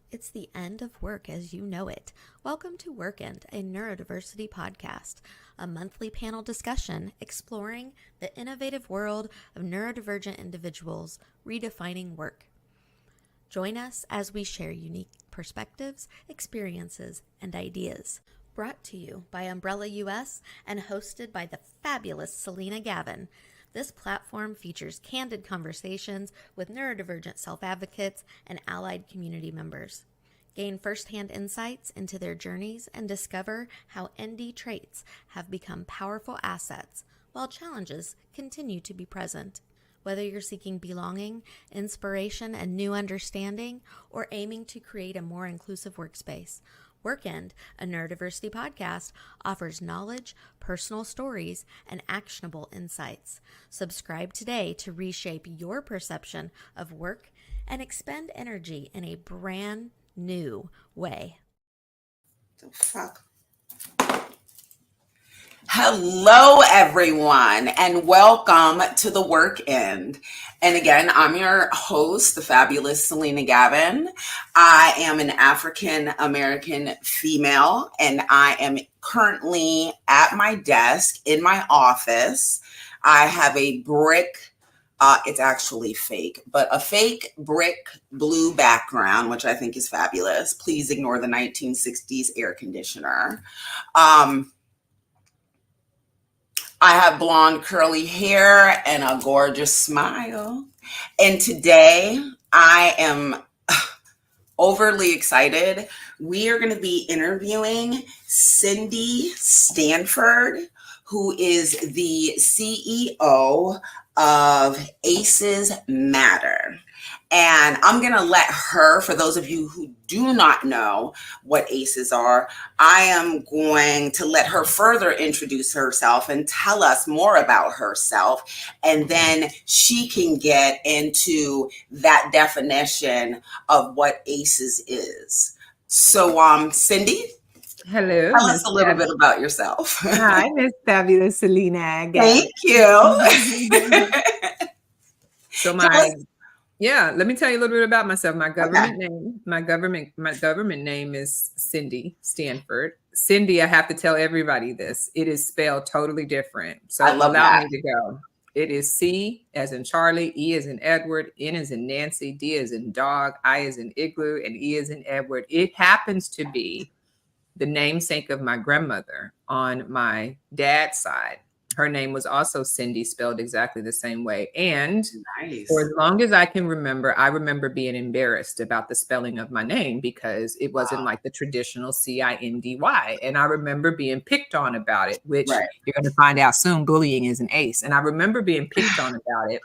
It's the end of work as you know it. Welcome to WorkEnd, a neurodiversity podcast, a monthly panel discussion exploring the innovative world of neurodivergent individuals redefining work. Join us as we share unique perspectives, experiences, and ideas. Brought to you by Umbrella US and hosted by the fabulous Salena Gavin. This platform features candid conversations with neurodivergent self-advocates and allied community members. Gain firsthand insights into their journeys and discover how ND traits have become powerful assets while challenges continue to be present. Whether you're seeking belonging, inspiration, and new understanding, or aiming to create a more inclusive workspace, WorkEnd, a neurodiversity podcast, offers knowledge, personal stories, and actionable insights. Subscribe today to reshape your perception of work and expend energy in a brand new way. The fuck? Hello, everyone, and welcome to the WorkEnd. And again, I'm your host, the fabulous Salena Gavin. I am an African-American female, and I am currently at my desk in my office. I have a brick, it's actually fake, but a fake brick blue background, which I think is fabulous. Please ignore the 1960s air conditioner. I have blonde curly hair and a gorgeous smile. And today I am overly excited. We are going to be interviewing Cendie Standford, who is the CEO of Aces Matter. And I'm going to let her, for those of you who do not know what ACEs are, I am going to let her further introduce herself and tell us more about herself. And then she can get into that definition of what ACEs is. So, Cendie, hello. Tell us a little bit about yourself. Hi, Miss Fabulous Salena. Thank you. So let me tell you a little bit about myself. My government name is Cendie Standford. Cendie, I have to tell everybody this. It is spelled totally different. So allow me to go. It is C as in Charlie, E as in Edward, N as in Nancy, D as in dog, I as in igloo, and E as in Edward. It happens to be the namesake of my grandmother on my dad's side. Her name was also Cendie, spelled exactly the same way. And for as long as I can remember, I remember being embarrassed about the spelling of my name because it wasn't like the traditional C-I-N-D-Y. And I remember being picked on about it, which you're going to find out soon, bullying is an ace. And I remember being picked on about it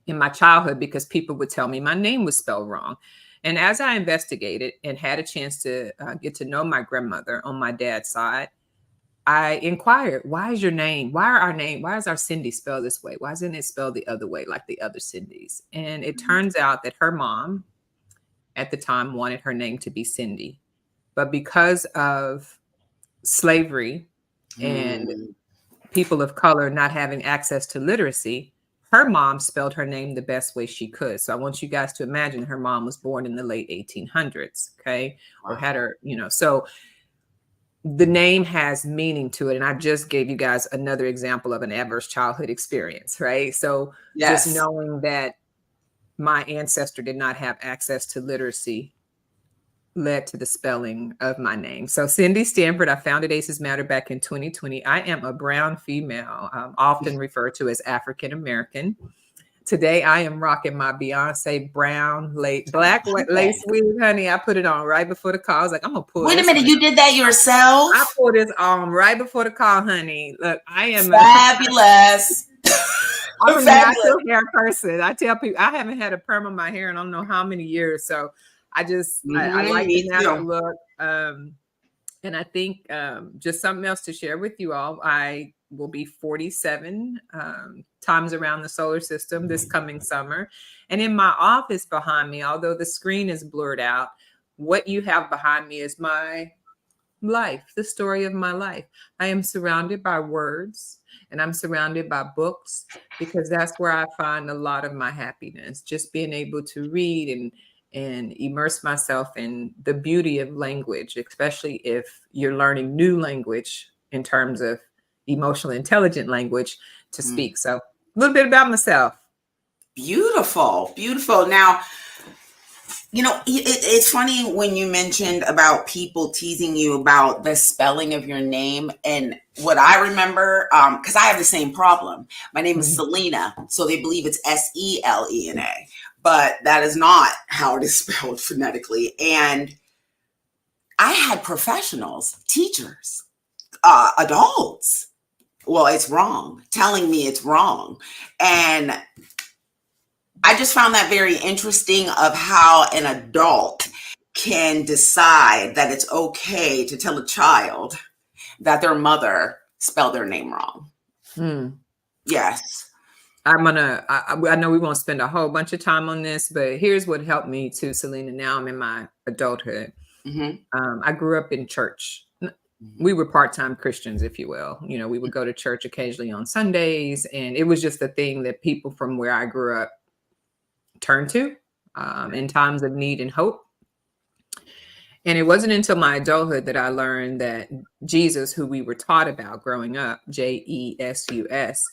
in my childhood because people would tell me my name was spelled wrong. And as I investigated and had a chance to get to know my grandmother on my dad's side, I inquired, why is our Cendie spelled this way? Why isn't it spelled the other way, like the other Cendies? And it turns out that her mom at the time wanted her name to be Cendie. But because of slavery and people of color not having access to literacy, her mom spelled her name the best way she could. So I want you guys to imagine her mom was born in the late 1800s, okay? Or had her, so the name has meaning to it. And I just gave you guys another example of an adverse childhood experience, right? So just knowing that my ancestor did not have access to literacy led to the spelling of my name. So Cendie Standford, I founded Aces Matter back in 2020. I am a brown female, often referred to as African American. Today, I am rocking my Beyonce brown black lace weave, honey. I put it on right before the call. I was like, I'm going to pull Wait a minute, you did that yourself? I pulled this on right before the call, honey. Look, I am fabulous. I'm a natural hair person. I tell people, I haven't had a perm on my hair in I don't know how many years. So I just, I like the natural look. And I think just something else to share with you all. I will be 47 times around the solar system this coming summer. And in my office behind me, although the screen is blurred out, what you have behind me is my life, the story of my life. I am surrounded by words and I'm surrounded by books because that's where I find a lot of my happiness, just being able to read and immerse myself in the beauty of language, especially if you're learning new language in terms of emotional intelligent language to speak. So a little bit about myself. Beautiful, beautiful. Now, it's funny when you mentioned about people teasing you about the spelling of your name. And what I remember, because I have the same problem. My name is Salena, so they believe it's Selena, but that is not how it is spelled phonetically. And I had professionals, teachers, adults, well, it's wrong, telling me it's wrong. And I just found that very interesting of how an adult can decide that it's okay to tell a child that their mother spelled their name wrong. Yes. I know we won't spend a whole bunch of time on this, but here's what helped me too, Salena. Now I'm in my adulthood. I grew up in church. We were part-time Christians, if you will. We would go to church occasionally on Sundays, and it was just a thing that people from where I grew up turn to in times of need and hope. And it wasn't until my adulthood that I learned that Jesus, who we were taught about growing up, Jesus,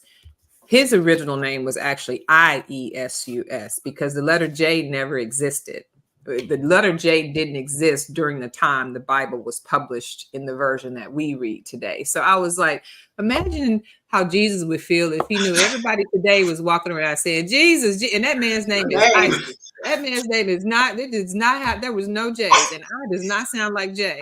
his original name was actually Iesus, because the letter J never existed. The letter J didn't exist during the time the Bible was published in the version that we read today. So I was like, imagine how Jesus would feel if he knew everybody today was walking around saying Jesus, and that man's name is Isis. That man's name is not, it does not have, there was no J's, and I does not sound like J.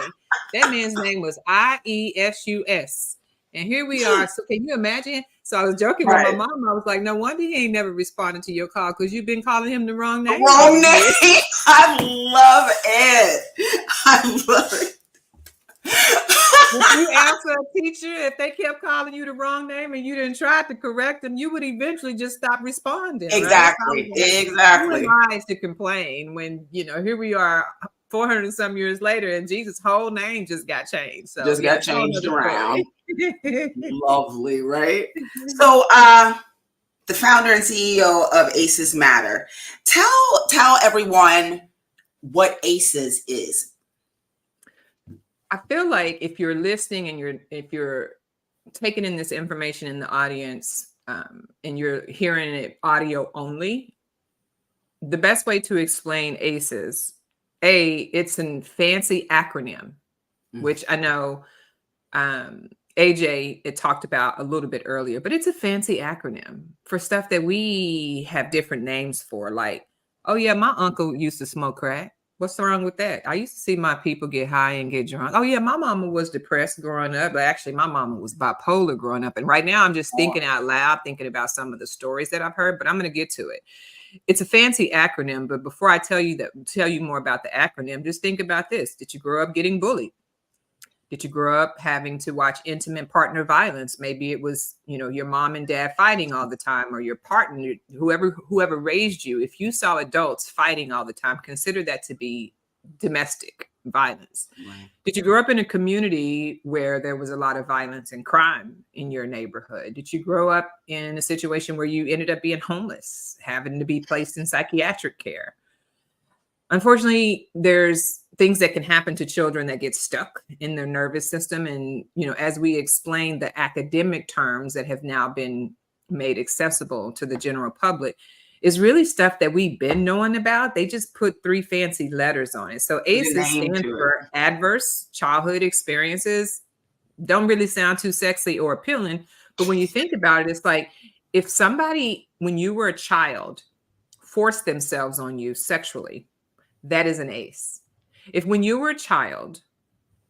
That man's name was Iesus. And here we are. So can you imagine? So I was joking with my mom. I was like, no wonder he ain't never responded to your call, because you've been calling him the wrong name. Wrong name. I love it. I love it. If you answer a teacher, if they kept calling you the wrong name and you didn't try to correct them, you would eventually just stop responding. Exactly. Right? Exactly. Who am I to complain when, here we are 400 and some years later and Jesus' whole name just got changed. So just got changed around. Lovely, right? Mm-hmm. So the founder and CEO of ACEs Matter. Tell everyone what ACEs is. I feel like if you're listening and if you're taking in this information in the audience and you're hearing it audio only, the best way to explain ACEs, it's a fancy acronym, which I know AJ it talked about a little bit earlier, but it's a fancy acronym for stuff that we have different names for. Like, oh yeah, my uncle used to smoke crack. What's wrong with that? I used to see my people get high and get drunk. Oh yeah, my mama was depressed growing up, but actually my mama was bipolar growing up. And right now I'm just thinking out loud, thinking about some of the stories that I've heard, but I'm going to get to it. It's a fancy acronym, but before I tell you more about the acronym, just think about this. Did you grow up getting bullied? Did you grow up having to watch intimate partner violence? Maybe it was, your mom and dad fighting all the time, or your partner, whoever raised you. If you saw adults fighting all the time, consider that to be domestic violence. Right. Did you grow up in a community where there was a lot of violence and crime in your neighborhood? Did you grow up in a situation where you ended up being homeless, having to be placed in psychiatric care? Unfortunately, there's things that can happen to children that get stuck in their nervous system. And, as we explained, the academic terms that have now been made accessible to the general public is really stuff that we've been knowing about. They just put 3 fancy letters on it. So ACEs stands for adverse childhood experiences. Don't really sound too sexy or appealing. But when you think about it, it's like if somebody, when you were a child, forced themselves on you sexually, that is an ACE. If when you were a child,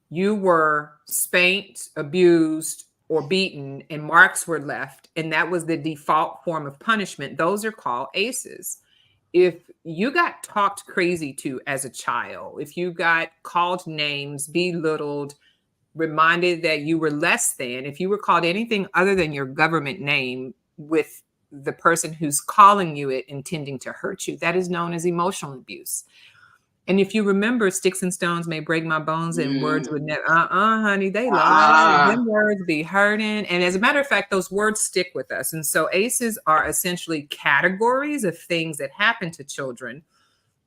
you were spanked, abused, or beaten, and marks were left, and that was the default form of punishment, those are called ACEs. If you got talked crazy to as a child, if you got called names, belittled, reminded that you were less than, if you were called anything other than your government name with the person who's calling you it intending to hurt you, that is known as emotional abuse. And if you remember, sticks and stones may break my bones and words would never, honey, they lie. Them words be hurting. And as a matter of fact, those words stick with us. And so ACEs are essentially categories of things that happen to children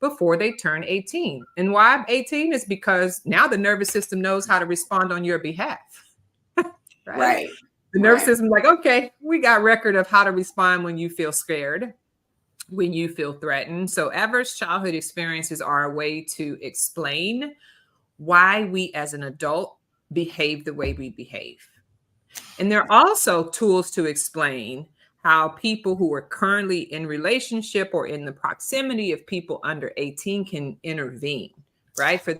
before they turn 18. And why 18 is because now the nervous system knows how to respond on your behalf. Right. The nervous system is like, okay, we got record of how to respond when you feel scared, when you feel threatened. So adverse childhood experiences are a way to explain why we as an adult behave the way we behave. And there are also tools to explain how people who are currently in relationship or in the proximity of people under 18 can intervene, right? For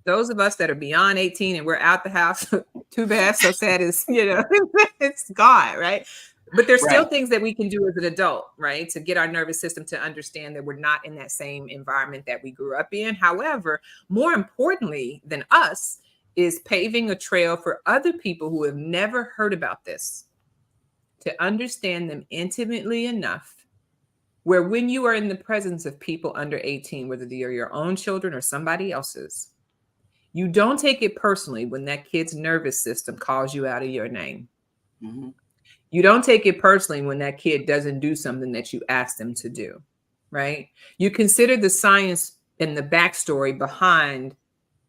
those of us that are beyond 18 and we're out the house, too bad, so sad is, it's gone, right? But there's still things that we can do as an adult, right? To get our nervous system to understand that we're not in that same environment that we grew up in. However, more importantly than us is paving a trail for other people who have never heard about this, to understand them intimately enough where when you are in the presence of people under 18, whether they are your own children or somebody else's, you don't take it personally when that kid's nervous system calls you out of your name. Mm-hmm. You don't take it personally when that kid doesn't do something that you asked them to do, right? You consider the science and the backstory behind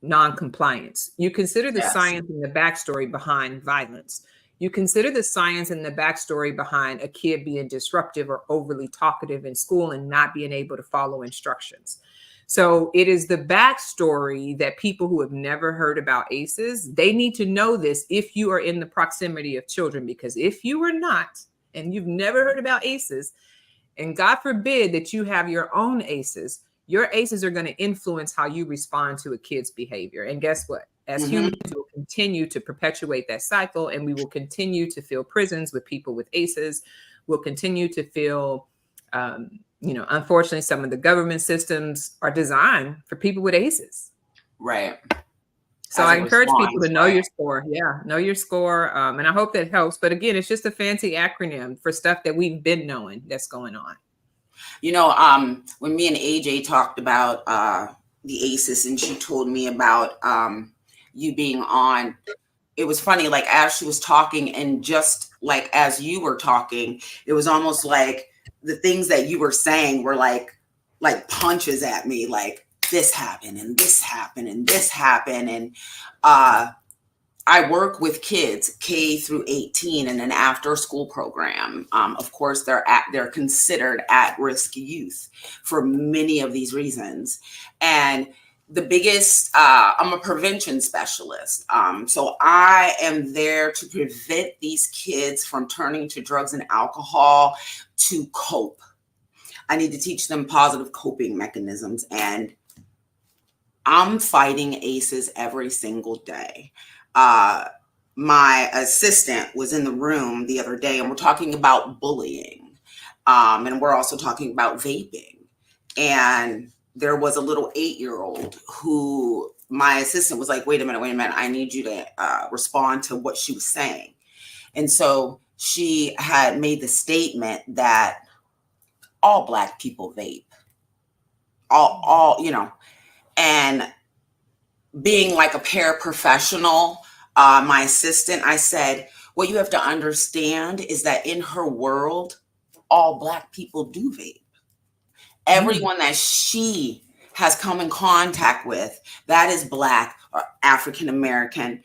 non-compliance. You consider the science and the backstory behind violence. You consider the science and the backstory behind a kid being disruptive or overly talkative in school and not being able to follow instructions. So it is the backstory that people who have never heard about ACEs, they need to know this if you are in the proximity of children, because if you are not, and you've never heard about ACEs, and God forbid that you have your own ACEs, your ACEs are going to influence how you respond to a kid's behavior. And guess what? As humans, we'll continue to perpetuate that cycle, and we will continue to fill prisons with people with ACEs. We'll continue to fill, unfortunately, some of the government systems are designed for people with ACEs. Right. So I encourage people to know your score. Yeah, know your score. And I hope that helps. But again, it's just a fancy acronym for stuff that we've been knowing that's going on. When me and AJ talked about the ACEs, and she told me about you being on, it was funny, like as she was talking and just like as you were talking, it was almost like the things that you were saying were like punches at me, like this happened and this happened and this happened. And I work with kids K through 18 in an after school program. Of course, they're considered at-risk youth for many of these reasons. And the biggest, I'm a prevention specialist. So I am there to prevent these kids from turning to drugs and alcohol to cope. I need to teach them positive coping mechanisms. And I'm fighting ACEs every single day. My assistant was in the room the other day, and we're talking about bullying. And we're also talking about vaping. And there was a little 8-year-old who my assistant was like, wait a minute. I need you to respond to what she was saying. And so she had made the statement that all Black people vape, and being like a paraprofessional, my assistant, I said, what you have to understand is that in her world, all Black people do vape. Everyone that she has come in contact with that is Black or African American,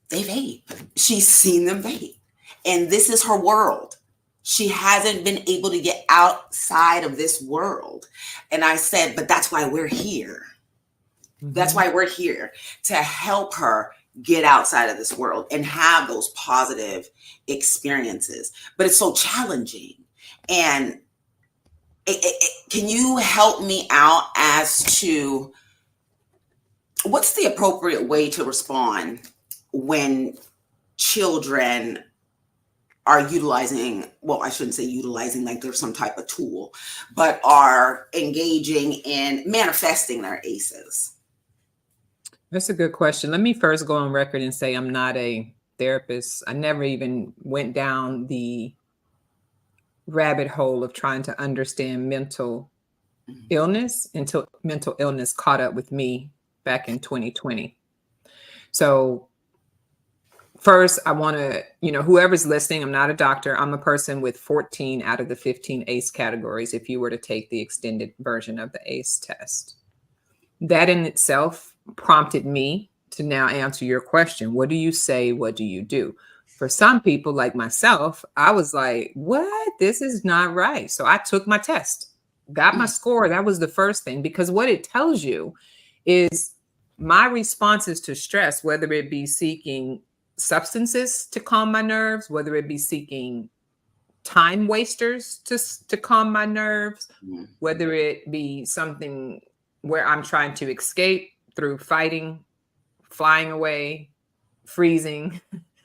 they vape. She's seen them vape. And this is her world. She hasn't been able to get outside of this world. And I said, but that's why we're here. That's why we're here, to help her get outside of this world and have those positive experiences. But it's so challenging. And can you help me out as to what's the appropriate way to respond when children are utilizing, well, I shouldn't say utilizing like they're some type of tool, but are engaging in manifesting their ACEs? That's a good question. Let me first go on record and say I'm not a therapist. I never even went down the rabbit hole of trying to understand mental illness until mental illness caught up with me back in 2020. So first, I want to, whoever's listening, I'm not a doctor. I'm a person with 14 out of the 15 ACE categories if you were to take the extended version of the ACE test. That in itself prompted me to now answer your question. What do you say? What do you do? For some people like myself, I was like, what? This is not right. So I took my test, got my score. That was the first thing, because what it tells you is my responses to stress, whether it be seeking substances to calm my nerves, whether it be seeking time wasters to calm my nerves, whether it be something where I'm trying to escape through fighting, flying away, freezing,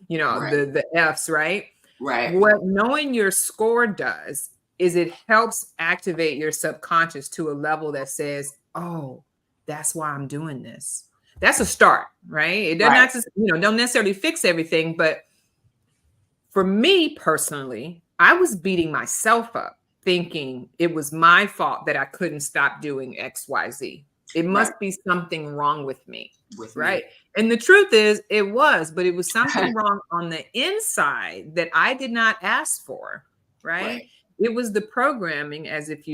the F's, right? Right. What knowing your score does is it helps activate your subconscious to a level that says, oh, that's why I'm doing this. That's a start, right? It doesn't, don't necessarily fix everything, but for me personally, I was beating myself up thinking it was my fault that I couldn't stop doing X, Y, Z. It must be something wrong with me, right? And the truth is it was, but it was something wrong on the inside that I did not ask for, right? It was the programming, as if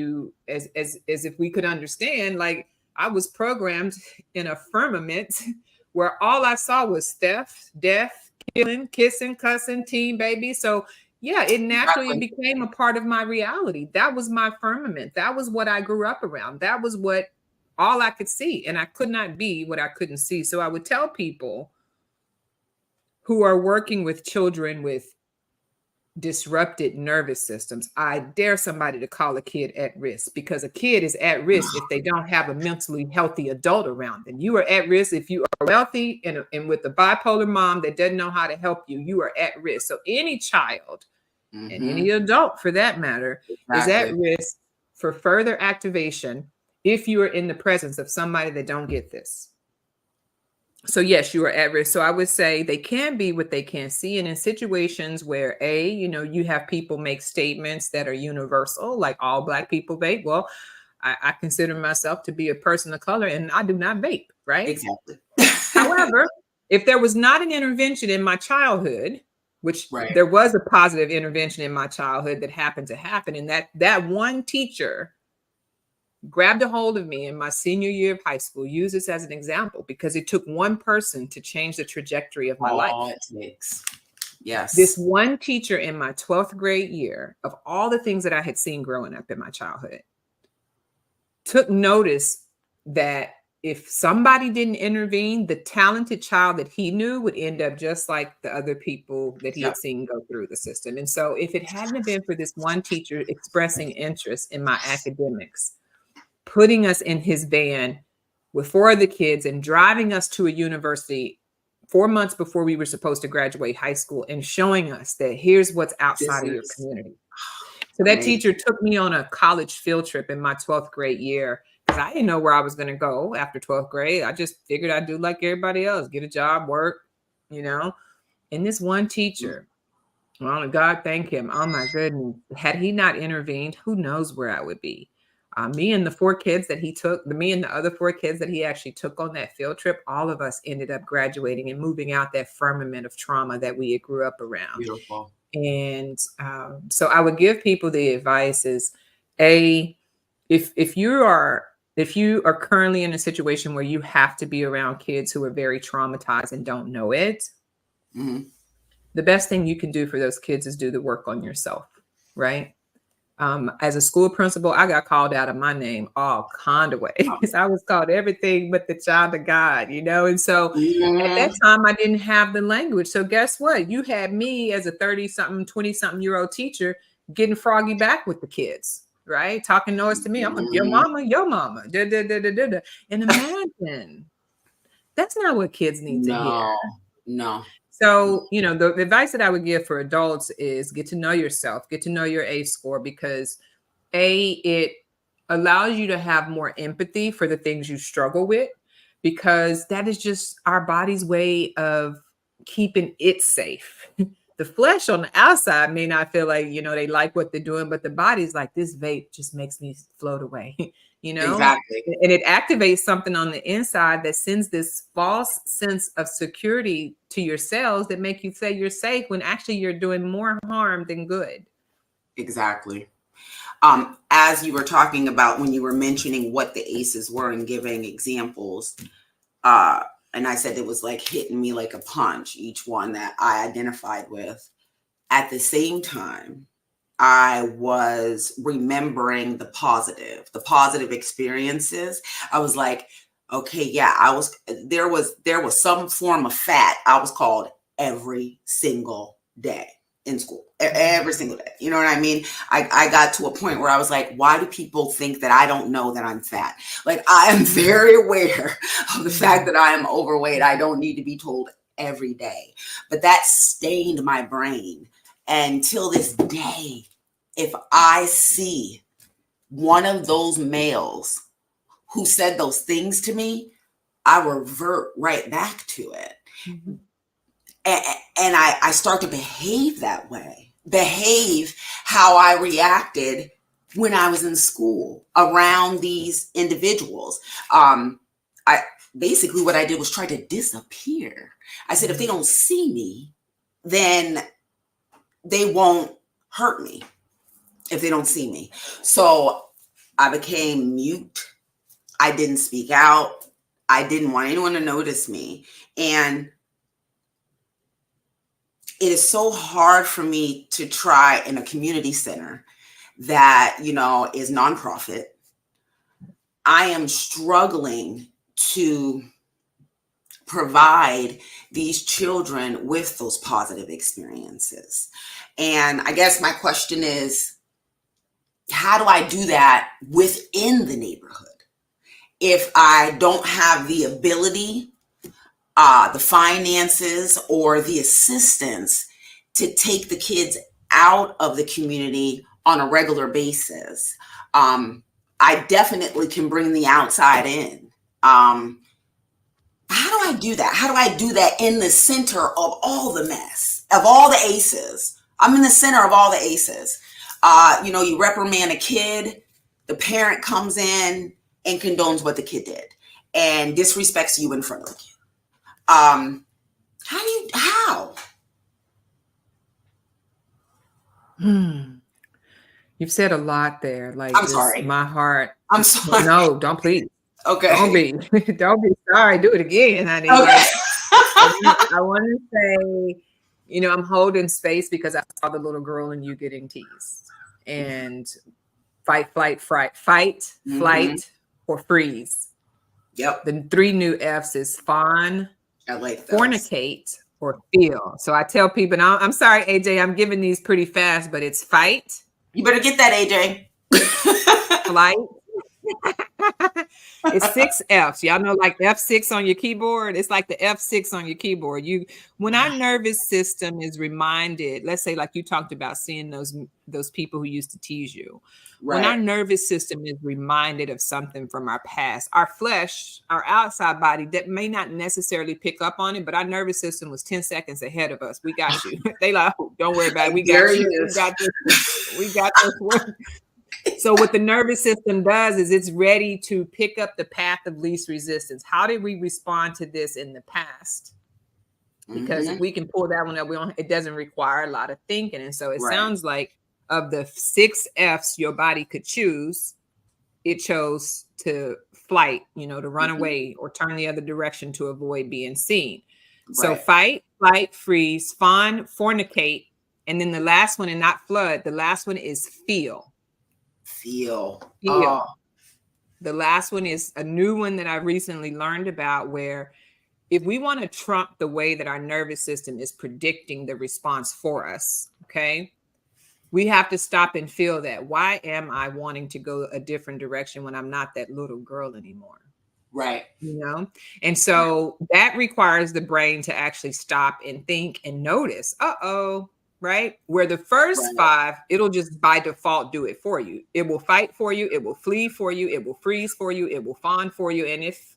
we could understand, like I was programmed in a firmament where all I saw was theft, death, killing, kissing, cussing, teen baby. So yeah, it naturally became a part of my reality. That was my firmament. That was what I grew up around. That was what all I could see. And I could not be what I couldn't see. So I would tell people who are working with children with disrupted nervous systems, I dare somebody to call a kid at risk, because a kid is at risk if they don't have a mentally healthy adult around them. You are at risk if you are wealthy and with a bipolar mom that doesn't know how to help you. You are at risk. So any child and any adult for that matter is at risk for further activation if you are in the presence of somebody that don't get this. So yes, you are at risk. So I would say they can be what they can't see. And in situations where you have people make statements that are universal, like all Black people vape. Well, I consider myself to be a person of color and I do not vape, right? Exactly. However, if there was not an intervention in my childhood, which there was a positive intervention in my childhood that happened to happen, and that one teacher grabbed a hold of me in my senior year of high school, use this as an example, because it took one person to change the trajectory of my life. It takes. Yes. This one teacher in my 12th grade year, of all the things that I had seen growing up in my childhood, took notice that if somebody didn't intervene, the talented child that he knew would end up just like the other people that he had seen go through the system. And so if it hadn't been for this one teacher expressing interest in my academics, putting us in his van with 4 other kids and driving us to a university 4 months before we were supposed to graduate high school and showing us that here's what's outside of your community. So that teacher took me on a college field trip in my 12th grade year, because I didn't know where I was going to go after 12th grade. I just figured I'd do like everybody else, get a job, work, And this one teacher, well, God thank him. Oh my goodness. Had he not intervened, who knows where I would be. Me and the 4 kids that he took, me and the other 4 kids that he actually took on that field trip, all of us ended up graduating and moving out that firmament of trauma that we grew up around. Beautiful. And so I would give people the advice is, if you are currently in a situation where you have to be around kids who are very traumatized and don't know it, the best thing you can do for those kids is do the work on yourself, right? As a school principal, I got called out of my name all kind of ways. I was called everything but the child of God, And so at that time, I didn't have the language. So guess what? You had me as a 30-something, 20-something-year-old teacher getting froggy back with the kids, right? Talking noise to me. I'm like, your mama. Da, da, da, da, da, da. And imagine, that's not what kids need to hear. No. So, the advice that I would give for adults is get to know yourself, get to know your ACE score, because it allows you to have more empathy for the things you struggle with, because that is just our body's way of keeping it safe. The flesh on the outside may not feel like, they like what they're doing, but the body's like, this vape just makes me float away, Exactly. And it activates something on the inside that sends this false sense of security to your cells that make you say you're safe when actually you're doing more harm than good. Exactly. As you were talking about when you were mentioning what the ACEs were and giving examples, and I said it was like hitting me like a punch, each one that I identified with. At the same time, I was remembering the positive experiences. I was like, okay, yeah, there was some form of fat I was called every single day in school, every single day. You know what I mean? I got to a point where I was like, why do people think that I don't know that I'm fat? Like, I am very aware of the fact that I am overweight. I don't need to be told every day, but that stained my brain. And till this day, if I see one of those males who said those things to me, I revert right back to it. Mm-hmm. And I start to behave that way, behave how I reacted when I was in school around these individuals. Basically what I did was try to disappear. I said, if they don't see me, then they won't hurt me if they don't see me. So I became mute. I didn't speak out. I didn't want anyone to notice me. And it is so hard for me to try in a community center that, is nonprofit. I am struggling to provide these children with those positive experiences. And I guess my question is, how do I do that within the neighborhood? If I don't have the ability, the finances, or the assistance to take the kids out of the community on a regular basis, I definitely can bring the outside in. How do I do that? How do I do that in the center of all the mess, of all the ACEs? I'm in the center of all the ACEs. You reprimand a kid, the parent comes in and condones what the kid did and disrespects you in front of the kid. How? You've said a lot there. Like, I'm sorry. My heart. I'm sorry. No, don't please. Okay. Don't be sorry. Do it again, honey. Okay. Like, I want to say, I'm holding space because I saw the little girl in you getting teased. And fight, flight, or freeze. Yep. The 3 new F's is fawn, I like those. fornicate, or feel. So I tell people, now, I'm sorry, AJ, I'm giving these pretty fast, but it's fight. You better get that, AJ. Flight. It's 6 F's. Y'all know, like F6 on your keyboard. It's like the F6 on your keyboard. When our nervous system is reminded, let's say, like you talked about seeing those people who used to tease you. Right. When our nervous system is reminded of something from our past, our flesh, our outside body, that may not necessarily pick up on it, but our nervous system was 10 seconds ahead of us. We got you. They like, oh, don't worry about it. We got you. We got this. We got this one. So what the nervous system does is it's ready to pick up the path of least resistance. How did we respond to this in the past? Because if we can pull that one up, it doesn't require a lot of thinking. And so it sounds like of the 6 F's your body could choose, it chose to flight, to run away or turn the other direction to avoid being seen. Right. So fight, flight, freeze, fawn, fornicate. And then the last one, and not flood, the last one is feel. Feel. Oh. The last one is a new one that I recently learned about, where if we want to trump the way that our nervous system is predicting the response for us, okay, we have to stop and feel that. Why am I wanting to go a different direction when I'm not that little girl anymore? Right. And so that requires the brain to actually stop and think and notice, right? Where the first 5, it'll just by default do it for you. It will fight for you. It will flee for you. It will freeze for you. It will fawn for you. And if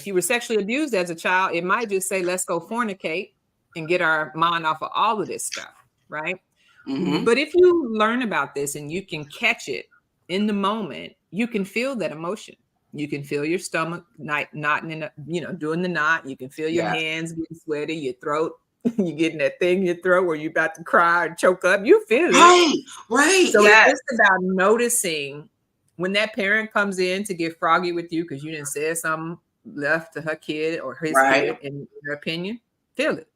you were sexually abused as a child, it might just say, let's go fornicate and get our mind off of all of this stuff, right? Mm-hmm. But if you learn about this and you can catch it in the moment, you can feel that emotion. You can feel your stomach knotting in, doing the knot. You can feel your hands getting sweaty, your throat, you getting that thing in your throat where you're about to cry or choke up. You feel it. Right. So it's just about noticing when that parent comes in to get froggy with you because you didn't say something left to her kid or his kid, in your opinion, feel it.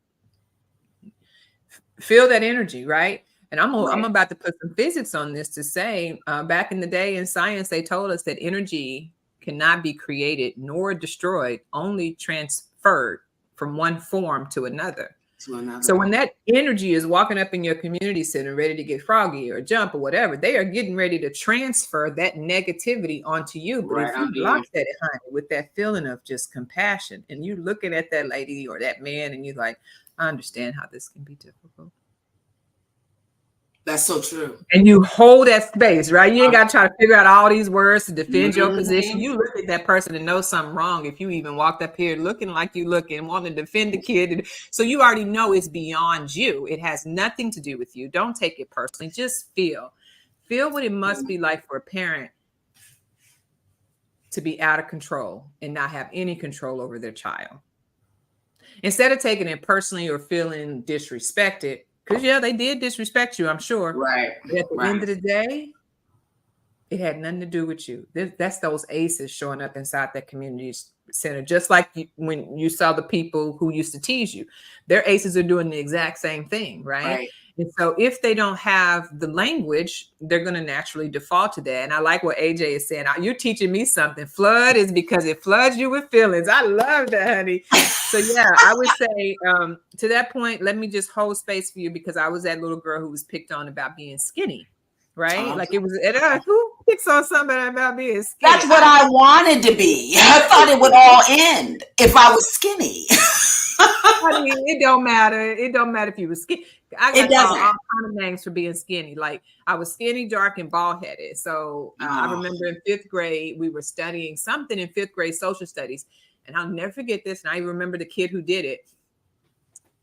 Feel that energy, right? And I'm about to put some physics on this to say, back in the day in science, they told us that energy cannot be created nor destroyed, only transferred from one form to another. So when that energy is walking up in your community center, ready to get froggy or jump or whatever, they are getting ready to transfer that negativity onto you. But if you block that, honey, with that feeling of just compassion, and you looking at that lady or that man, and you're like, I understand how this can be difficult. That's so true. And you hold that space, right? You ain't got to try to figure out all these words to defend your position. You look at that person and know something wrong. If you even walked up here looking like you looking, wanting to defend the kid. So you already know it's beyond you. It has nothing to do with you. Don't take it personally. Just feel what it must be like for a parent to be out of control and not have any control over their child. Instead of taking it personally or feeling disrespected, because they did disrespect you, I'm sure. Right. But at the end of the day, it had nothing to do with you. That's those aces showing up inside that community center. Just like when you saw the people who used to tease you, their aces are doing the exact same thing, right? And so if they don't have the language, they're going to naturally default to that. And I like what AJ is saying. You're teaching me something. Flood is because it floods you with feelings. I love that, honey. So I would say to that point, let me just hold space for you because I was that little girl who was picked on about being skinny. Right? Like it was, who picks on somebody about being skinny? That's what I wanted to be. I thought it would all end if I was skinny. I mean, it don't matter. It don't matter if you were skinny. I got all kind of names for being skinny. Like I was skinny, dark, and bald headed. So I remember in 5th grade, we were studying something in 5th grade, social studies. And I'll never forget this. And I remember the kid who did it.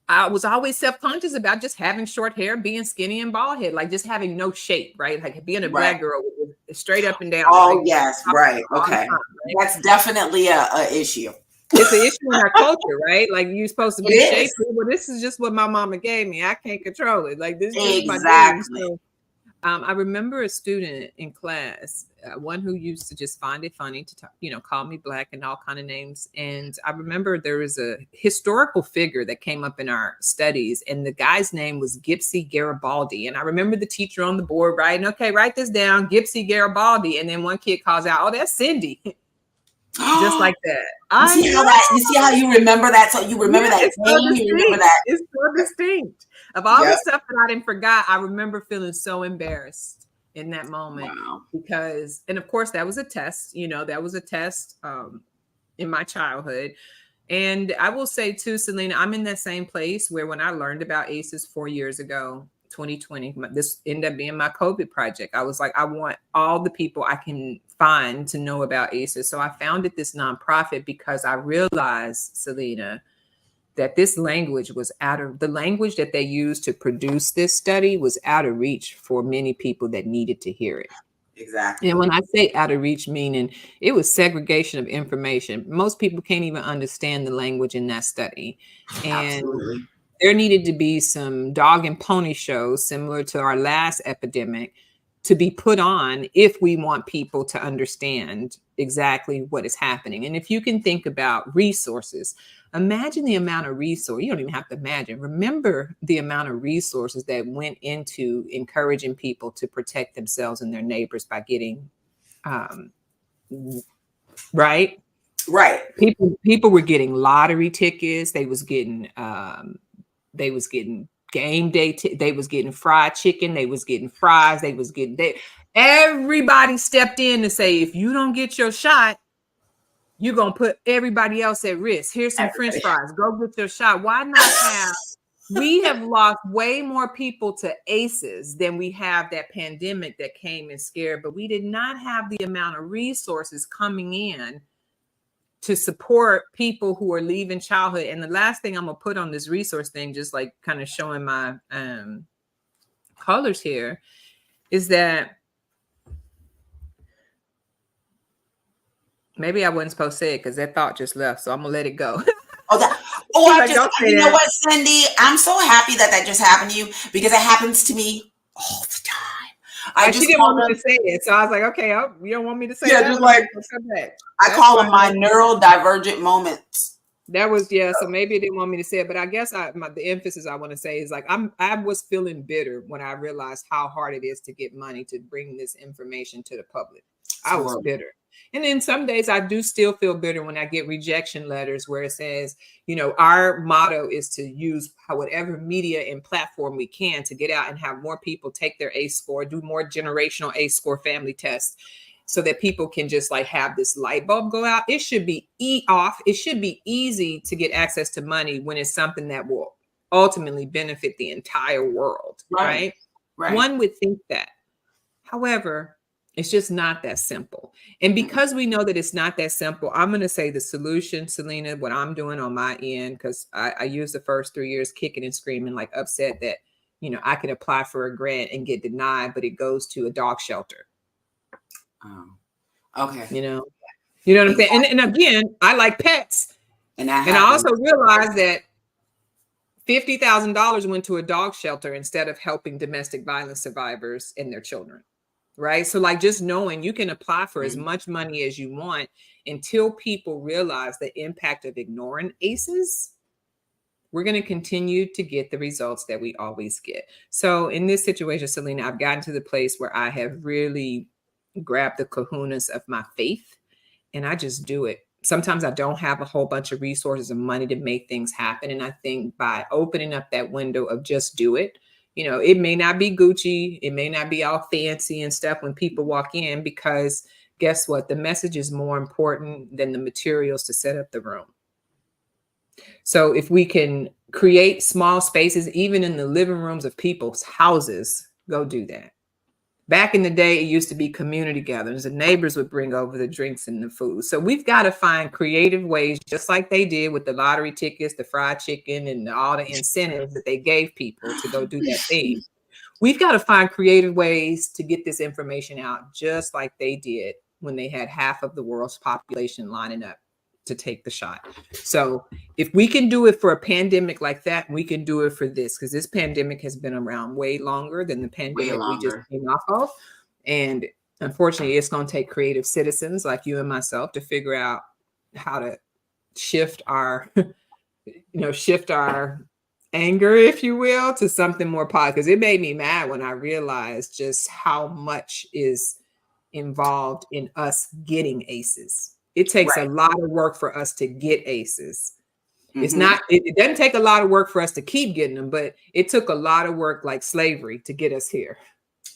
I was always self-conscious about just having short hair, being skinny and bald head, like just having no shape, right? Like being a black girl with straight up and down. Oh, yes. Right. Okay. Time, right? That's definitely a issue. It's an issue in our culture, right? Like you're supposed to be shapely. Well, this is just what my mama gave me. I can't control it. Like this is my dream. So, I remember a student in class, one who used to just find it funny to talk, call me black and all kind of names. And I remember there was a historical figure that came up in our studies, and the guy's name was Gypsy Garibaldi. And I remember the teacher on the board writing, okay, write this down, Gypsy Garibaldi. And then one kid calls out, oh, that's Cendie. Just like that. You see how you remember that? So you remember that name, you remember that. It's so distinct. Of all the stuff that I didn't forgot, I remember feeling so embarrassed in that moment because, and of course that was a test, that was a test in my childhood. And I will say too, Salena, I'm in that same place where when I learned about ACEs 4 years ago, 2020, this ended up being my COVID project. I was like, I want all the people I can find to know about ACEs. So I founded this nonprofit because I realized, Salena, that this language was the language that they used to produce this study was out of reach for many people that needed to hear it. Exactly. And when I say out of reach, meaning it was segregation of information. Most people can't even understand the language in that study. And absolutely. There needed to be some dog and pony shows similar to our last epidemic to be put on if we want people to understand exactly what is happening. And if you can think about resources, imagine the amount of resources. You don't even have to imagine. Remember the amount of resources that went into encouraging people to protect themselves and their neighbors by getting, right? People were getting lottery tickets. They was getting game day. They was getting fried chicken. They was getting fries. Everybody stepped in to say, if you don't get your shot, you're going to put everybody else at risk. Here's some French fries. Go get your shot. Why not have, we have lost way more people to ACEs than we have that pandemic that came and scared, but we did not have the amount of resources coming in to support people who are leaving childhood. And the last thing I'm going to put on this resource thing, just like kind of showing my colors here, is that Maybe I wasn't supposed to say it because that thought just left. So I'm going to let it go. You know what, Cindy? I'm so happy that just happened to you because it happens to me all the time. She didn't want me to say it. So I was like, okay, you don't want me to say that? Just like, I call them my neurodivergent moments. That was, so maybe it didn't want me to say it, but I guess the emphasis I want to say is like, I was feeling bitter when I realized how hard it is to get money to bring this information to the public. I was bitter. And then some days I do still feel bitter when I get rejection letters where it says, our motto is to use whatever media and platform we can to get out and have more people take their ACE score, do more generational ACE score family tests, so that people can just like have this light bulb go out. It should be It should be easy to get access to money when it's something that will ultimately benefit the entire world, right? One would think that. However, it's just not that simple. And because we know that it's not that simple, I'm going to say the solution, Salena, what I'm doing on my end, because I used the first 3 years kicking and screaming, like upset that, I could apply for a grant and get denied, but it goes to a dog shelter. Okay. You know what I'm saying? And again, I like pets. And I also realized that $50,000 went to a dog shelter instead of helping domestic violence survivors and their children. Right. So like just knowing you can apply for as much money as you want until people realize the impact of ignoring ACEs, we're going to continue to get the results that we always get. So in this situation, Salena, I've gotten to the place where I have really grabbed the kahunas of my faith and I just do it. Sometimes I don't have a whole bunch of resources and money to make things happen. And I think by opening up that window of just do it, it may not be Gucci. It may not be all fancy and stuff when people walk in, because guess what? The message is more important than the materials to set up the room. So if we can create small spaces, even in the living rooms of people's houses, go do that. Back in the day, it used to be community gatherings. The neighbors would bring over the drinks and the food. So we've got to find creative ways, just like they did with the lottery tickets, the fried chicken, and all the incentives that they gave people to go do that thing. We've got to find creative ways to get this information out, just like they did when they had half of the world's population lining up to take the shot. So if we can do it for a pandemic like that, we can do it for this, because this pandemic has been around way longer than the pandemic we just came off of. And unfortunately, it's going to take creative citizens like you and myself to figure out how to shift our, shift our anger, if you will, to something more positive. Because it made me mad when I realized just how much is involved in us getting ACEs. It takes a lot of work for us to get ACEs. It's not, it doesn't take a lot of work for us to keep getting them, but it took a lot of work, like slavery, to get us here,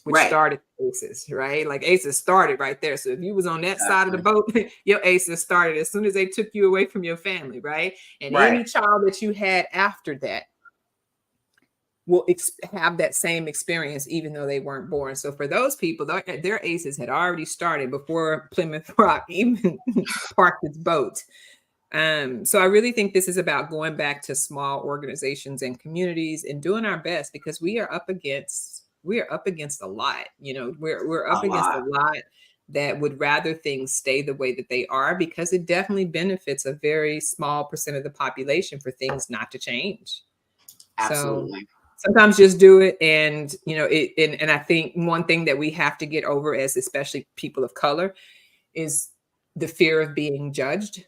which started ACEs, right? Like ACEs started right there. So if you was on that side of the boat, your ACEs started as soon as they took you away from your family, right? And any child that you had after that will have that same experience, even though they weren't born. So for those people, their ACEs had already started before Plymouth Rock even parked its boat. So I really think this is about going back to small organizations and communities and doing our best, because we are up against a lot. We're up against a lot that would rather things stay the way that they are, because it definitely benefits a very small percent of the population for things not to change. Absolutely. So sometimes just do it. And, and I think one thing that we have to get over, as especially people of color, is the fear of being judged.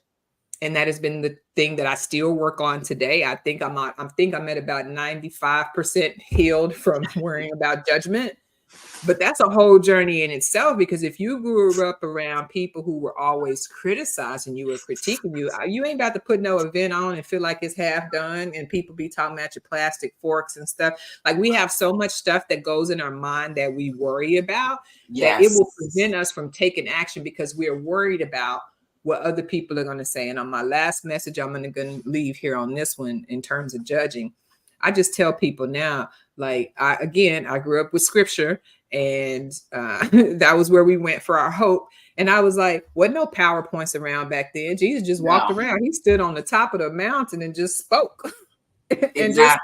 And that has been the thing that I still work on today. I think I'm at about 95% healed from worrying about judgment. But that's a whole journey in itself, because if you grew up around people who were always criticizing you or critiquing you, you ain't about to put no event on and feel like it's half done and people be talking about your plastic forks and stuff. Like, we have so much stuff that goes in our mind that we worry about that it will prevent us from taking action, because we're worried about what other people are going to say. And on my last message, I'm going to leave here on this one in terms of judging. I just tell people now, like, I grew up with scripture, and that was where we went for our hope. And I was like, wasn't no PowerPoints around back then. Jesus just walked around. He stood on the top of the mountain and just spoke. and just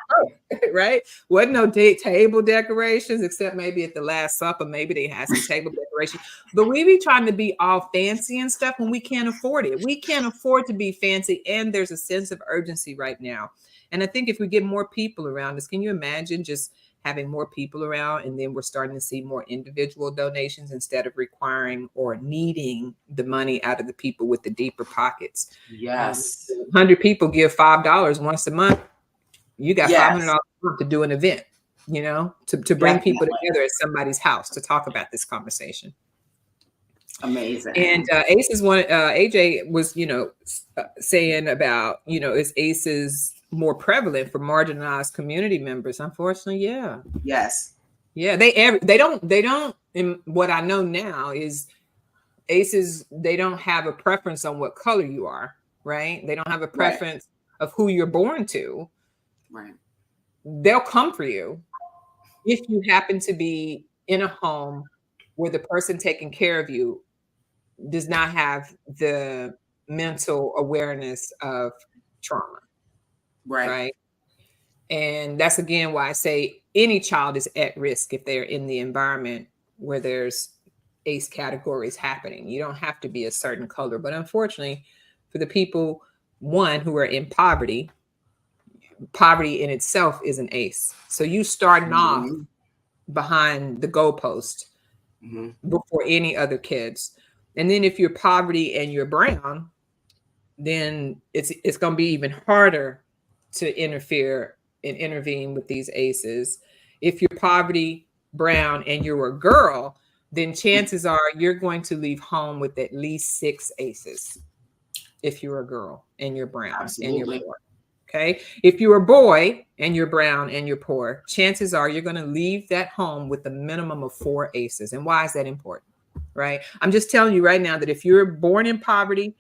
right. Wasn't no table decorations except maybe at the Last Supper. Maybe they had some table decorations, but we be trying to be all fancy and stuff when we can't afford it. We can't afford to be fancy, and there's a sense of urgency right now. And I think if we get more people around us, can you imagine just having more people around, and then we're starting to see more individual donations instead of requiring or needing the money out of the people with the deeper pockets. Yes. 100 people give $5 once a month. You got $500 to do an event, you know, to bring people together at somebody's house to talk about this conversation. Amazing. And ACEs AJ was, you know, saying about, you know, is ACEs more prevalent for marginalized community members? Unfortunately, yeah. Yes. Yeah, they don't. And what I know now is ACEs, they don't have a preference on what color you are, right? They don't have a preference of who you're born to. Right. They'll come for you if you happen to be in a home where the person taking care of you does not have the mental awareness of trauma. Right. And that's again why I say any child is at risk if they're in the environment where there's ACE categories happening. You don't have to be a certain color, but unfortunately for the people, one, who are in poverty in itself is an ACE. So you starting off behind the goalpost before any other kids. And then if you're poverty and you're brown, then it's going to be even harder to interfere and intervene with these ACEs. If you're poverty, brown, and you're a girl, then chances are you're going to leave home with at least 6 ACEs. If you're a girl and you're brown and you're poor. Okay. If you're a boy and you're brown and you're poor, chances are you're going to leave that home with a minimum of 4 ACEs. And why is that important? Right. I'm just telling you right now that if you're born in poverty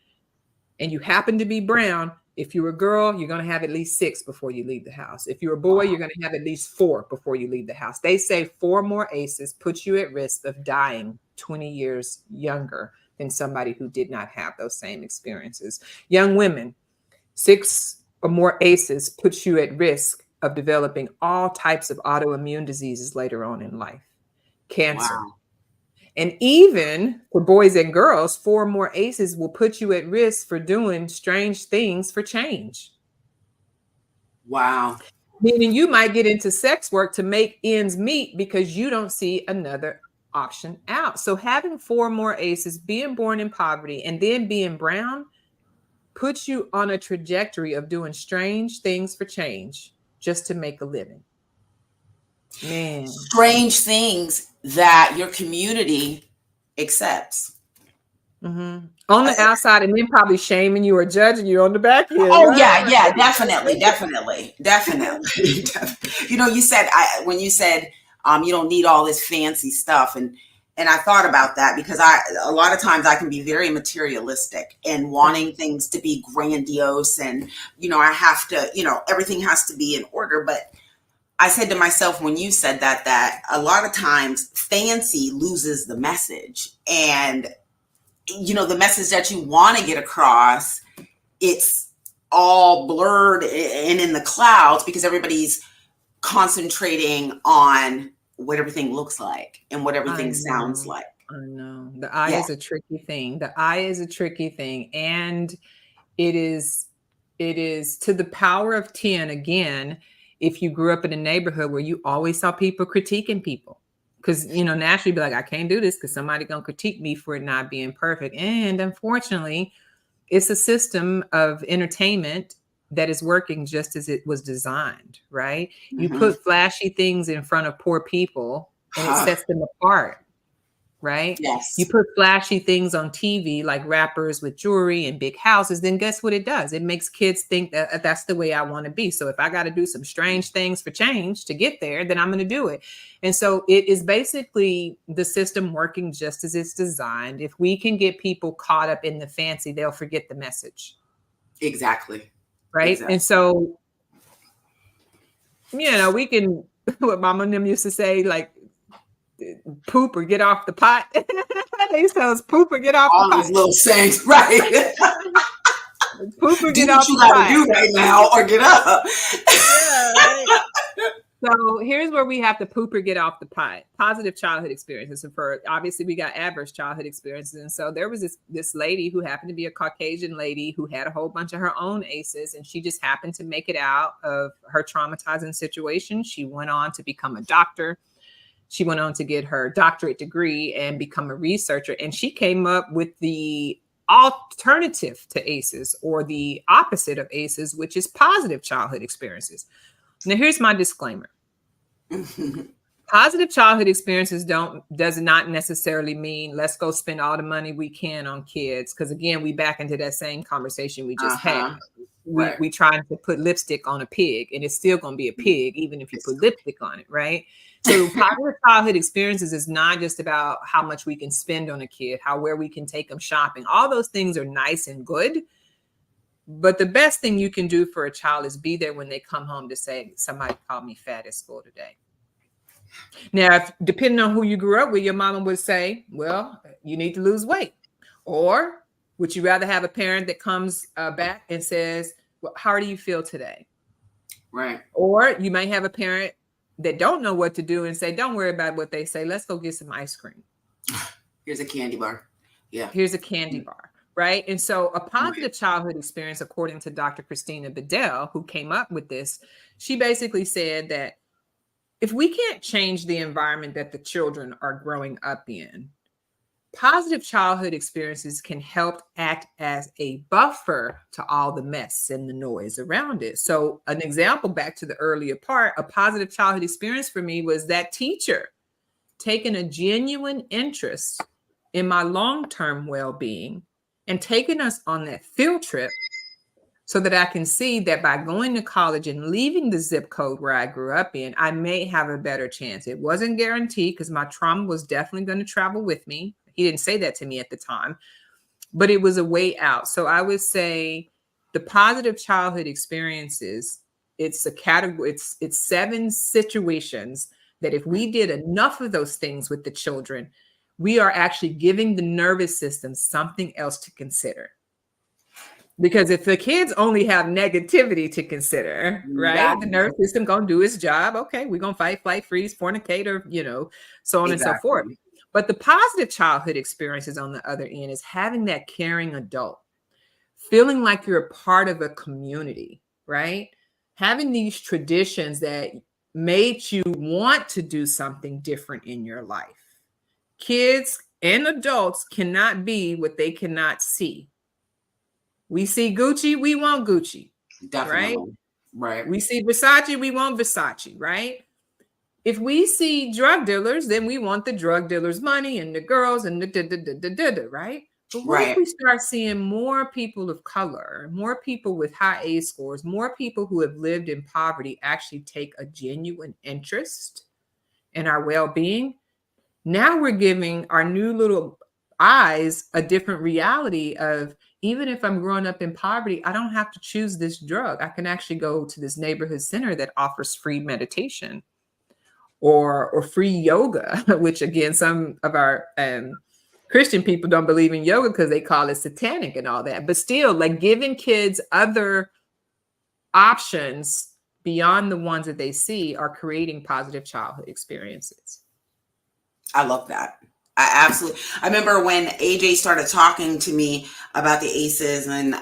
and you happen to be brown, if you're a girl, you're going to have at least 6 before you leave the house. If you're a boy, you're going to have at least 4 before you leave the house. They say 4 more ACEs put you at risk of dying 20 years younger than somebody who did not have those same experiences. Young women, 6 or more ACEs puts you at risk of developing all types of autoimmune diseases later on in life, cancer. Wow. And even for boys and girls, 4 more ACEs will put you at risk for doing strange things for change. Wow. Meaning you might get into sex work to make ends meet because you don't see another option out. So having 4 more ACEs, being born in poverty, and then being brown puts you on a trajectory of doing strange things for change just to make a living. Man. Strange things that your community accepts. On the outside, and then probably shaming you or judging you on the back end. Oh, right? yeah, definitely. You know, you said when you said you don't need all this fancy stuff, and I thought about that because a lot of times I can be very materialistic and wanting things to be grandiose, and you know, I have to, you know, everything has to be in order. But I said to myself when you said that a lot of times fancy loses the message, and you know, the message that you want to get across, it's all blurred and in the clouds because everybody's concentrating on what everything looks like and what everything sounds like. I know. The eye is a tricky thing. The eye is a tricky thing. And it is to the power of 10 again, if you grew up in a neighborhood where you always saw people critiquing people. Because, you know, naturally be like, I can't do this because somebody going to critique me for it not being perfect. And unfortunately, it's a system of entertainment that is working just as it was designed, right? You put flashy things in front of poor people and it sets them apart, right? Yes. You put flashy things on TV like rappers with jewelry and big houses, then guess what it does? It makes kids think that that's the way I want to be. So if I got to do some strange things for change to get there, then I'm going to do it. And so it is basically the system working just as it's designed. If we can get people caught up in the fancy, they'll forget the message. Exactly. Right. Exactly. And so, you know, we can, what Mama and them used to say, like, poop or get off the pot. They used to tell us poop or get off all the pot. All these little sayings, right? poop or Do get what off you the got to pot. do right now or get up. Yeah, right. So here's where we have to poop or get off the pot. Positive childhood experiences. And for obviously we got adverse childhood experiences. And so there was this lady who happened to be a Caucasian lady who had a whole bunch of her own ACEs, and she just happened to make it out of her traumatizing situation. She went on to become a doctor. She went on to get her doctorate degree and become a researcher. And she came up with the alternative to ACEs, or the opposite of ACEs, which is positive childhood experiences. Now, here's my disclaimer. Positive childhood experiences does not necessarily mean let's go spend all the money we can on kids. Because again, we back into that same conversation we just had. We trying to put lipstick on a pig, and it's still going to be a pig, even if you put lipstick on it, right? So positive childhood experiences is not just about how much we can spend on a kid, where we can take them shopping. All those things are nice and good. But the best thing you can do for a child is be there when they come home to say, somebody called me fat at school today. Now, depending on who you grew up with, your mama would say, well, you need to lose weight. Or would you rather have a parent that comes back and says, well, how do you feel today? Right. Or you may have a parent that don't know what to do and say, don't worry about what they say. Let's go get some ice cream. Here's a candy bar. Yeah. Here's a candy bar. Right. And so a positive childhood experience, according to Dr. Christina Bedell, who came up with this, she basically said that if we can't change the environment that the children are growing up in, positive childhood experiences can help act as a buffer to all the mess and the noise around it. So an example back to the earlier part, a positive childhood experience for me was that teacher taking a genuine interest in my long-term well-being and taking us on that field trip so that I can see that by going to college and leaving the zip code where I grew up in, I may have a better chance. It wasn't guaranteed because my trauma was definitely going to travel with me. He didn't say that to me at the time, but it was a way out. So I would say the positive childhood experiences, it's a category, it's 7 situations that if we did enough of those things with the children, we are actually giving the nervous system something else to consider. Because if the kids only have negativity to consider, right, the nervous system going to do its job. Okay, we're going to fight, flight, freeze, fornicate, or, so on and so forth. But the positive childhood experiences on the other end is having that caring adult, feeling like you're a part of a community, right? Having these traditions that made you want to do something different in your life. Kids and adults cannot be what they cannot see. We see Gucci, we want Gucci. Definitely. Right. We see Versace, we want Versace, right? If we see drug dealers, then we want the drug dealers' money and the girls and the right? But what if we start seeing more people of color, more people with high ACE scores, more people who have lived in poverty actually take a genuine interest in our well-being? Now we're giving our new little eyes a different reality of, even if I'm growing up in poverty, I don't have to choose this drug. I can actually go to this neighborhood center that offers free meditation or free yoga, which again, some of our Christian people don't believe in yoga because they call it satanic and all that. But still, like giving kids other options beyond the ones that they see are creating positive childhood experiences. I love that. I remember when AJ started talking to me about the ACEs and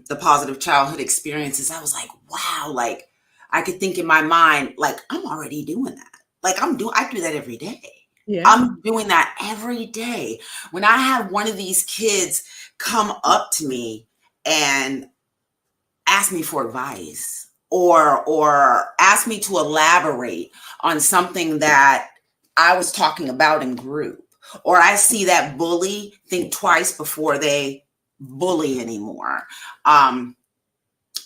the positive childhood experiences, I was like, wow, like I could think in my mind, like I'm already doing that. Like I do that every day. Yeah. I'm doing that every day. When I have one of these kids come up to me and ask me for advice or ask me to elaborate on something that I was talking about in group, or I see that bully think twice before they bully anymore.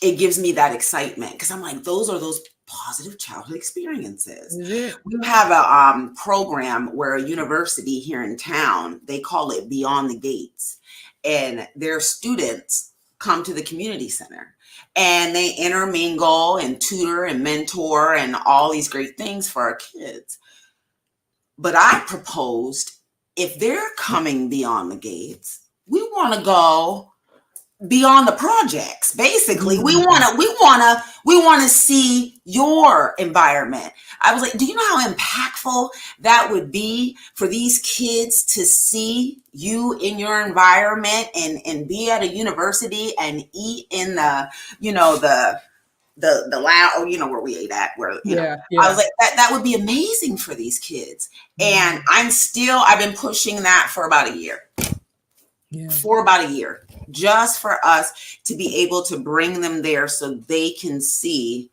It gives me that excitement because I'm like, those are those positive childhood experiences. We have a program where a university here in town, they call it Beyond the Gates, and their students come to the community center and they intermingle and tutor and mentor and all these great things for our kids. But I proposed, if they're coming beyond the gates, we want to go beyond the projects. Basically, we Mm. want to see your environment. I was like, do you know how impactful that would be for these kids to see you in your environment and be at a university and eat in the, the lounge, where we ate at, where, Yeah, I was yeah. like, that would be amazing for these kids. And I've been pushing that for about a year. Yeah. For about a year, just for us to be able to bring them there so they can see,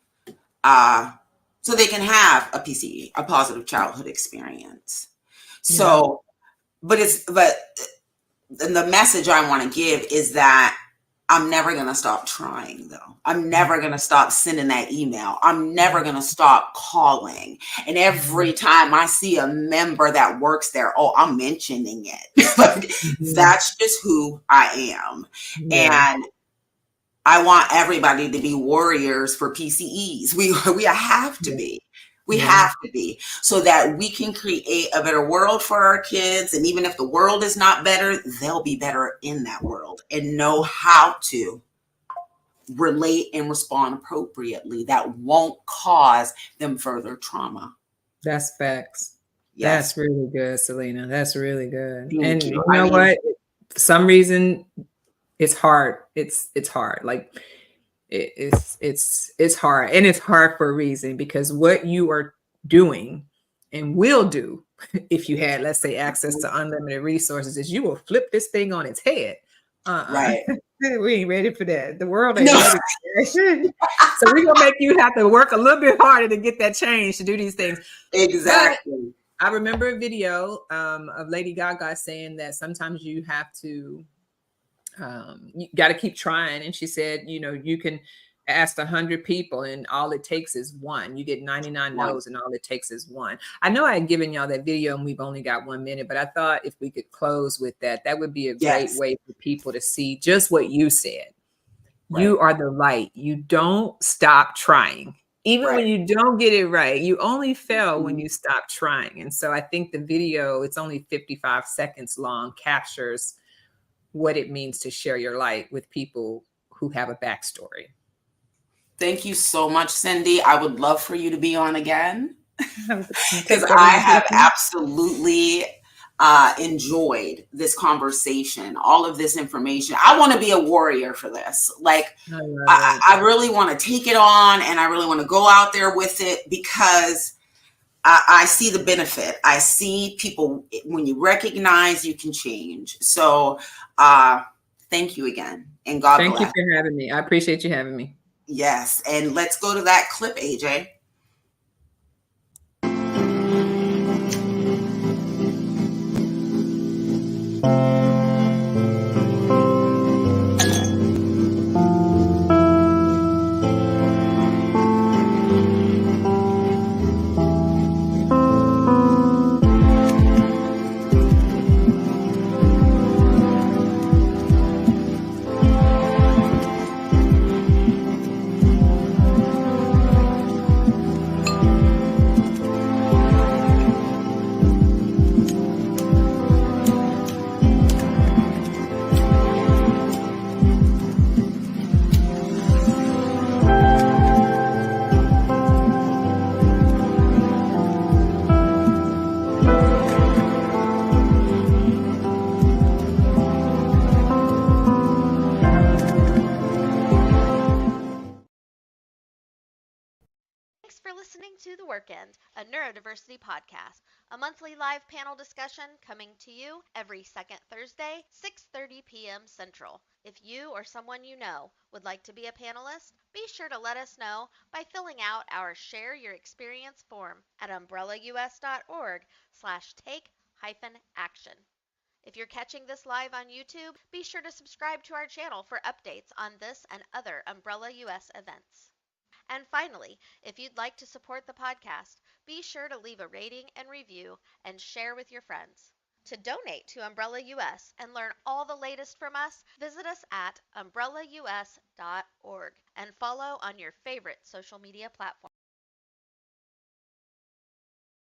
so they can have a PCE, a positive childhood experience. Yeah. So, but the message I want to give is that I'm never going to stop trying, though. I'm never going to stop sending that email. I'm never going to stop calling. And every time I see a member that works there, oh, I'm mentioning it. Like, that's just who I am. Yeah. And I want everybody to be warriors for PCEs. We have to be. We have to be, so that we can create a better world for our kids. And even if the world is not better, they'll be better in that world and know how to relate and respond appropriately that won't cause them further trauma. That's facts. Yes. That's really good, Salena. That's really good. Thank And you. you know what? For some reason, it's hard. It's hard. Like it's hard, and it's hard for a reason, because what you are doing and will do if you had, let's say, access to unlimited resources, is you will flip this thing on its head. Right. We ain't ready for that. The world ain't ready for that. So we're gonna make you have to work a little bit harder to get that change to do these things. Exactly. But I remember a video of Lady Gaga saying that sometimes you have to you got to keep trying. And she said, you can ask 100 people and all it takes is one. You get 99 no's and all it takes is one. I know I had given y'all that video and we've only got 1 minute, but I thought if we could close with that, that would be a great way for people to see just what you said. Right. You are the light. You don't stop trying. Even when you don't get it right, you only fail when you stop trying. And so I think the video, it's only 55 seconds long, captures what it means to share your light with people who have a backstory. Thank you so much, Cendie. I would love for you to be on again, because I have absolutely enjoyed this conversation, all of this information. I want to be a warrior for this. Like, I really want to take it on, and I really want to go out there with it, because I see the benefit. I see people, when you recognize, you can change. So thank you again, and God bless. Thank you for having me. I appreciate you having me. Yes, and let's go to that clip, AJ. Thanks for listening to The WorkEnd, a neurodiversity podcast, a monthly live panel discussion coming to you every second Thursday, 6:30 p.m. Central. If you or someone you know would like to be a panelist, be sure to let us know by filling out our Share Your Experience form at umbrellaus.org/take-action. If you're catching this live on YouTube, be sure to subscribe to our channel for updates on this and other Umbrella US events. And finally, if you'd like to support the podcast, be sure to leave a rating and review and share with your friends. To donate to Umbrella US and learn all the latest from us, visit us at umbrellaus.org and follow on your favorite social media platform.